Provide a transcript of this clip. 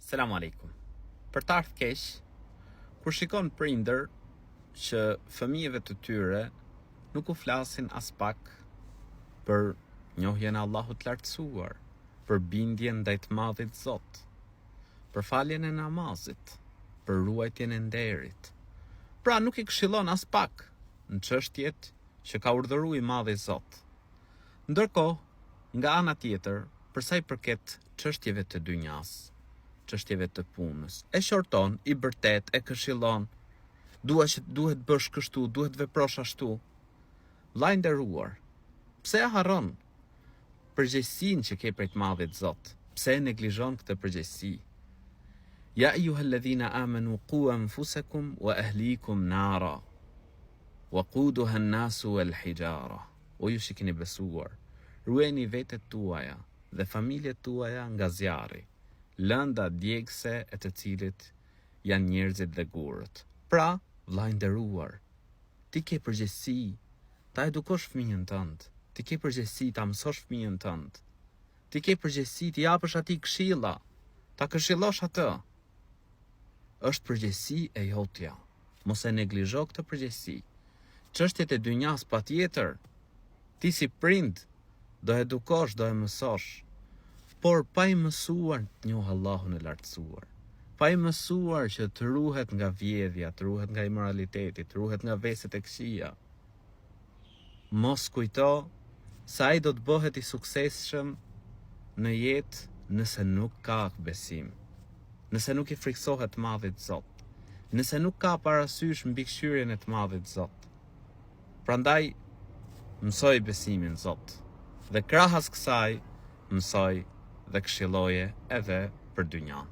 Selam aleikum. Për të ardhur keq, kur shikon prindër që fëmijëve të tyre nuk u flasin as pak për njohjen e Allahut lartësuar, për bindjen ndaj të Madhit Zot, për faljen e namazit, për ruajtjen e nderit. Pra nuk i këshillon as pak në çështjet që ka urdhëruar i Madhi Zot. Ndërkohë, nga ana tjetër, për sa i përket çështjeve të dynjas, çështjeve të punës, e shorton, i bërtet, e këshillon, duhet bësh kështu, duhet veprosh ashtu. Vllai nderuar, pse e harron përgjegjësinë që ke prej të Madhit Zot? Pse e neglizhon këtë përgjegjësi? Ja ayyuhalladhina amanu qu anfusakum wa ahlikum nara waquduha an-nasu wal hijara. O ju që keni besuar, ruajeni vetet tuaja dhe familjet tuaja nga zjarri, lënda djegëse e të cilit janë njerëzit dhe gurët. Pra, vllai nderuar, ti ke përgjegjësi ta edukosh fëmijën tënd, ti ke përgjegjësi ta mësosh fëmijën tënd, ti ke përgjegjësi të japësh atij këshilla, ta këshillosh atë. Është përgjegjësi e jotja. Mos e neglizho këtë përgjegjësi. Çështjet e dynjas patjetër, ti si prind do edukosh, do e mësosh, por pa i mësuar të njohë Allahun e lartësuar, pa i mësuar që të ruhet nga vjedhja, të ruhet nga imoraliteti, të ruhet nga veset e këqija, mos kujto se ai do të bëhet i suksesshëm në jetë nëse nuk ka besim, nëse nuk i friksohet Madhit Zot, nëse nuk ka parasysh mbikëqyrjen e të Madhit Zot. Prandaj, mësoj besimin Zot, dhe krahas kësaj, mësoj dhe këshilloje edhe për dynjan.